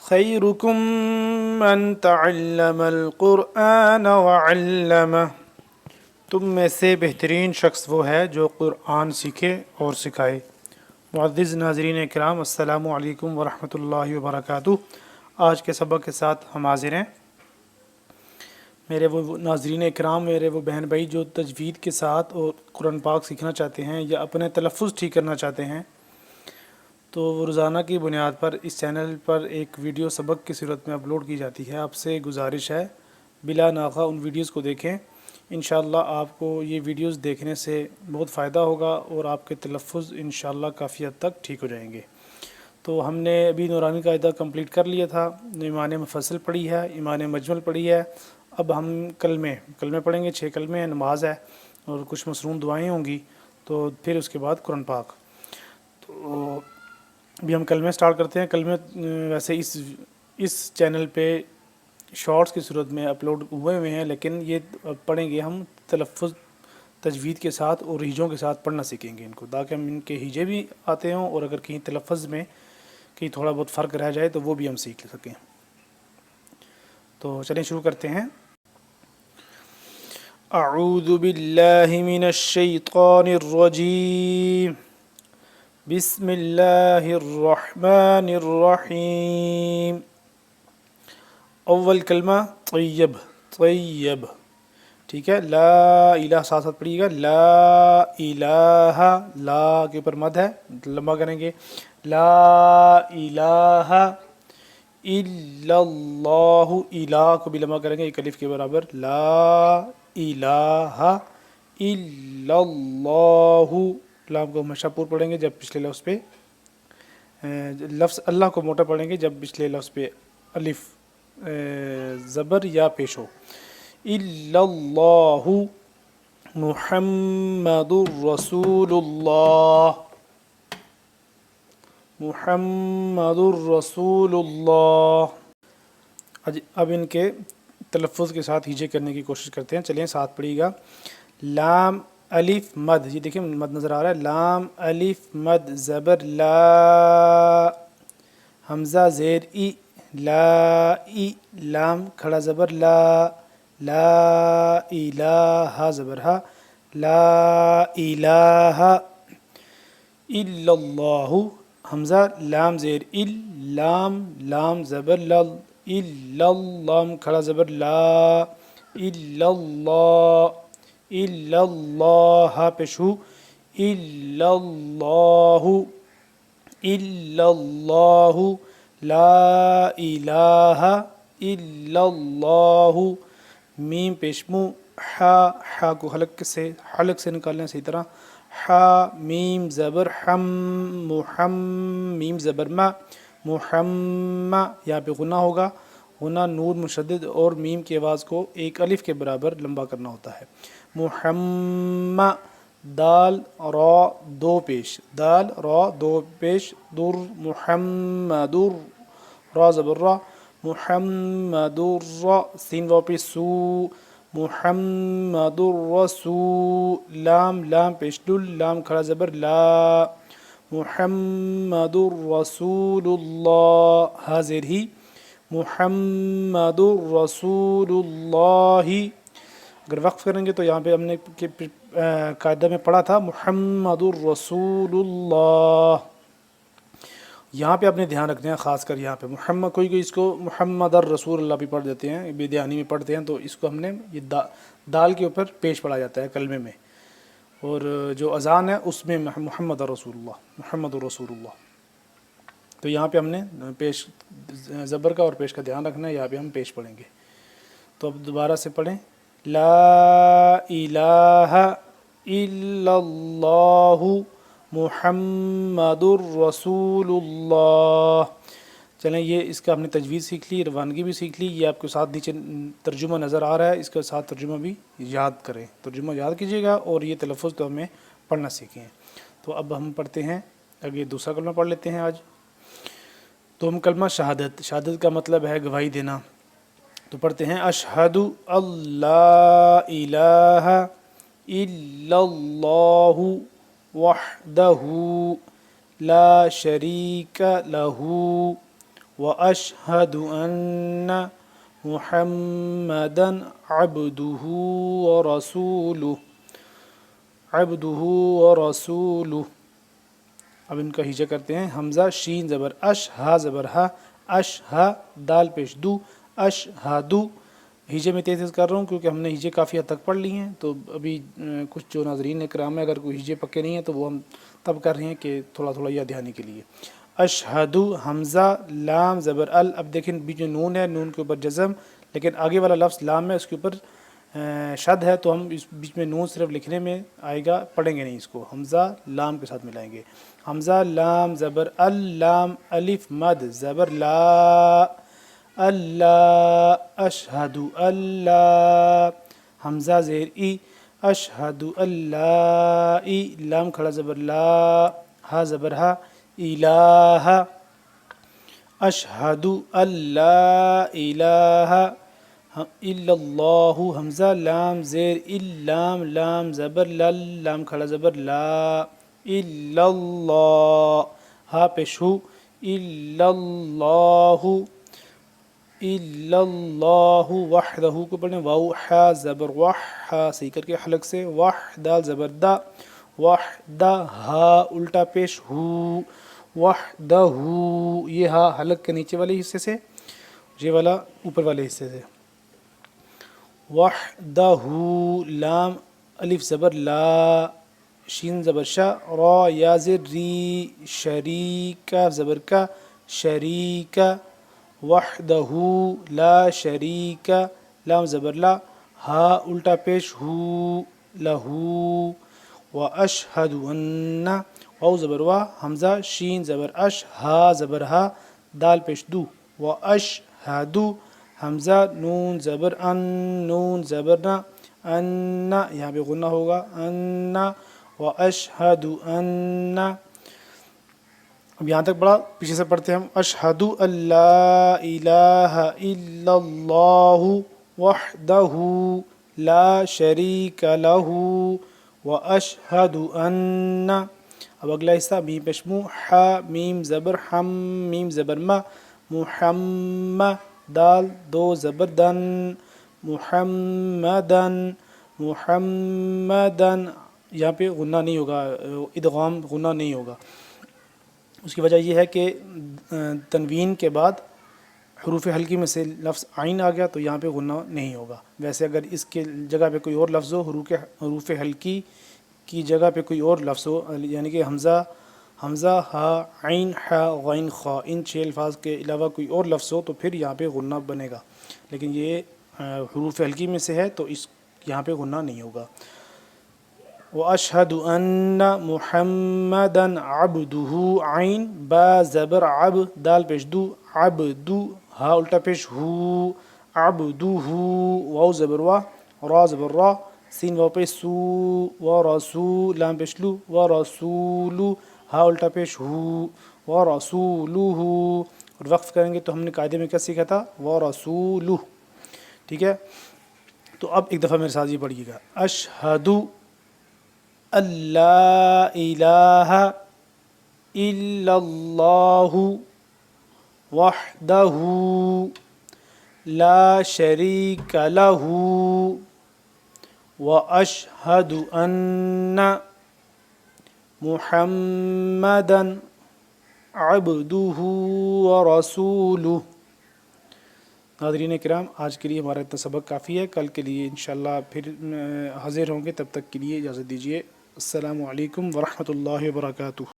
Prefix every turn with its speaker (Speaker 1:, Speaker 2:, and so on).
Speaker 1: خیرکم من تعلم القرآن وعلمہ، تم میں سے بہترین شخص وہ ہے جو قرآن سیکھے اور سکھائے۔ معزز ناظرین کرام، السلام علیکم ورحمۃ اللہ وبرکاتہ۔ آج کے سبق کے ساتھ ہم حاضر ہیں۔ میرے وہ ناظرین کرام، میرے وہ بہن بھائی جو تجوید کے ساتھ اور قرآن پاک سیکھنا چاہتے ہیں یا اپنے تلفظ ٹھیک کرنا چاہتے ہیں، تو روزانہ کی بنیاد پر اس چینل پر ایک ویڈیو سبق کی صورت میں اپلوڈ کی جاتی ہے۔ آپ سے گزارش ہے بلا ناغہ ان ویڈیوز کو دیکھیں۔ انشاءاللہ آپ کو یہ ویڈیوز دیکھنے سے بہت فائدہ ہوگا اور آپ کے تلفظ انشاءاللہ کافی حد تک ٹھیک ہو جائیں گے۔ تو ہم نے ابھی نورانی قاعدہ کمپلیٹ کر لیا تھا، ایمان مفصل پڑھی ہے، ایمان مجمل پڑھی ہے۔ اب ہم کلمے پڑھیں گے، 6 کلمے ہیں، نماز ہے اور کچھ مسنون دعائیں ہوں گی، تو پھر اس کے بعد قرآن پاک۔ تو ابھی ہم کلمے سٹارٹ کرتے ہیں۔ کلمے ویسے اس چینل پہ شارٹس کی صورت میں اپلوڈ ہوئے ہیں، لیکن یہ پڑھیں گے ہم تلفظ تجوید کے ساتھ اور ہجوں کے ساتھ پڑھنا سیکھیں گے ان کو، تاکہ ہم ان کے ہجے بھی آتے ہوں اور اگر کہیں تلفظ میں کہیں تھوڑا بہت فرق رہ جائے تو وہ بھی ہم سیکھ سکیں۔ تو چلیں شروع کرتے ہیں۔ اعوذ باللہ من الشیطان الرجیم، بسم اللہ الرحمن الرحیم۔ اول کلمہ طیب، ٹھیک ہے۔ لا الہ ساتھ ساتھ پڑھیے گا، لا الہ، لا کے اوپر مد ہے، لمبا کریں گے۔ لا الہ الا اللہ، الہ کو بھی لمبا کریں گے ایک الف کے برابر۔ لا الہ الا اللہ، لام کو ہمیشہ پور پڑھیں گے جب پچھلے لفظ پہ لفظ اللہ کو موٹا پڑھیں گے جب پچھلے لفظ پہ الف زبر یا پیش ہو۔ الا اللہ محمد الرسول اللہ، محمد الرسول اللہ۔ اب ان کے تلفظ کے ساتھ ہیجے کرنے کی کوشش کرتے ہیں، چلیں ساتھ پڑھیے گا۔ لام الف مد، یہ دیکھیں مد نظر آ رہا ہے، لام الف مد زبر لا، حمزہ زیر ای، لا ای، لام کھڑا زبر لا، لا الہ زبر ہا، لا الہ الا اللہ، حمزہ لام زیر ال، لام لام زبر لل، الا لام کھڑا زبر لا، الا اللہ، الا اللہ پیش ہو، الا اللہ، الا اللہ، لا الہ الا اللہ، میم پیش مو، ہا کو حلق سے نکالنا ہے صحیح طرح، ہا میم زبر ہم، میم زبر ما، محمد، یہاں پہ غنہ ہوگا، غنہ نون مشدد اور میم کی آواز کو ایک الف کے برابر لمبا کرنا ہوتا ہے۔ محمد، دال را دو پیش، دال را دو پیش، در محمد، را زبر را، محمد را، سین واپس سو، محمد الرسول، لام لام پیش دل، لام کھڑا زبر لا، محمد الرسول اللہ، حاضر ہی، محمد الرسول اللہ۔ اگر وقف کریں گے تو یہاں پہ ہم نے قاعدہ میں پڑھا تھا محمد الرسول اللہ، یہاں پہ آپ نے دھیان رکھنا ہے، خاص کر یہاں پہ محمد، کوئی اس کو محمد الرسول اللہ بھی پڑھ دیتے ہیں، بے دھیانی میں پڑھتے ہیں، تو اس کو ہم نے یہ دال کے اوپر پیش پڑھا جاتا ہے کلمے میں، اور جو اذان ہے اس میں محمد الرسول اللہ، محمد الرسول اللہ۔ تو یہاں پہ ہم نے پیش زبر کا اور پیش کا دھیان رکھنا ہے، یہاں پہ ہم پیش پڑھیں گے۔ تو اب دوبارہ سے پڑھیں، لا الہ الا اللہ محمد الرسول اللہ۔ چلیں یہ اس کا ہم نے تجوید سیکھ لی، روانگی بھی سیکھ لی، یہ آپ کے ساتھ نیچے ترجمہ نظر آ رہا ہے، اس کے ساتھ ترجمہ بھی یاد کریں، ترجمہ یاد کیجیے گا، اور یہ تلفظ تو ہمیں پڑھنا سیکھیں۔ تو اب ہم پڑھتے ہیں، آگے دوسرا کلمہ پڑھ لیتے ہیں آج۔ تو ہم کلمہ شہادت کا مطلب ہے گواہی دینا، تو پڑھتے ہیں اشہد اللہ الہ الا اللہ وحدہ لا شریک لہ وأشهد أن محمدا عبده ورسوله عبده ورسوله. اب ان کا ہجا کرتے ہیں. حمزہ شین زبر اش، ہا زبر ہا، اش ہا، دال پیش دو، اشہدو. ہجے میں تیز کر رہا ہوں کیونکہ ہم نے ہجے کافی حد تک پڑھ لی ہیں، تو ابھی کچھ جو ناظرین اکرام ہے اگر کوئی ہجے پکے نہیں ہیں تو وہ ہم تب کر رہے ہیں کہ تھوڑا تھوڑا یاد دہانی کے لیے. اشہدو حمزہ لام زبر ال. اب دیکھیں بیچ میں نون ہے، نون کے اوپر جزم، لیکن آگے والا لفظ لام ہے، اس کے اوپر شد ہے، تو ہم اس بیچ میں نون صرف لکھنے میں آئے گا، پڑھیں گے نہیں اس کو. حمزہ لام کے ساتھ ملائیں گے. حمزہ لام زبر ال، لام الف مد زبر لا، اللہ اشہد اللہ. حمزہ زیر ای، اشہد اللہ ای، لام کھڑا زبر لا، ہا زبر ہا، الہ. اشہد اللہ الہ الا اللہ. حمزہ لام زیر ال، لام لام زبر لل، لام کھڑا زبر لا، الا اللہ، ہا پیش ہو، الا اللہ الا اللہ وحدہ کو پڑھیں. واو حا زبر وح، ہا صحیح کر کے حلق سے، وح دال زبر دا، وحدہ ہا الٹا پیش ہو، وحدہ. یہ ہا حلق کے نیچے والے حصے سے، یہ والا اوپر والے حصے سے. وحدہ لام الف زبر لا، شین زبر شا، را یا زر ری، شریکہ زبر کا، شریکہ. وحدہ لا شریک، لام زبر لا، ہا الٹا پیش ہو، لہو. واشہد ان، واو زبر وا، حمزہ شین زبر اش، ہا زبر ہا، دال پیش دو، واشہد. حمزہ نون زبر ان، نون زبر نا، ان، یہاں پہ غنہ ہوگا، ان. واشہد ان. اب یہاں تک پڑھا، پیچھے سے پڑھتے ہیں ہم. اشہد اللہ الہ الا اللہ وحدہ لا شریک لہ واشہد ان. اب اگلا حصہ میم پیشمو، حا میم زبر حم، میم زبر ما، محم، دال دو زبر دن، محمدن، محمدن. یہاں پہ غنہ نہیں ہوگا، ادغام غنہ نہیں ہوگا. اس کی وجہ یہ ہے کہ تنوین کے بعد حروف حلقی میں سے لفظ عین آ گیا، تو یہاں پہ غنہ نہیں ہوگا. ویسے اگر اس کے جگہ پہ کوئی اور لفظ ہو، حروف حلقی کی جگہ پہ کوئی اور لفظ ہو، یعنی کہ حمزہ ہا عین حا غین خا، ان 6 الفاظ کے علاوہ کوئی اور لفظ ہو تو پھر یہاں پہ غنہ بنے گا. لیکن یہ حروف حلقی میں سے ہے تو یہاں پہ غنہ نہیں ہوگا. واشہد ان محمدا عبدہ، عین با زبر عب، دال پیش دو، عبدو، ہا الٹا پیش ہو، عبدہ. واو زبر وا، را زبر را، سین واو پیش سو، ورسول، لام پیش لو، ورسولو، ہا الٹا پیش ہو، ورسولہ. اور وقف کریں گے تو ہم نے قاعدے میں کیا سیکھا تھا، ورسولہ. ٹھیک ہے، تو اب ایک دفعہ میرے ساتھ یہ پڑھیے گا. اشہد اللہ الہ الا اللہ وحدہ لا شریک لہ واشہد ان محمدا عبدہ ورسولہ. ناظرین کرام، آج کے لیے ہمارا اتنا سبق کافی ہے. کل کے لیے انشاءاللہ پھر حاضر ہوں گے. تب تک کے لیے اجازت دیجیے. السلام علیکم ورحمۃ اللہ وبرکاتہ.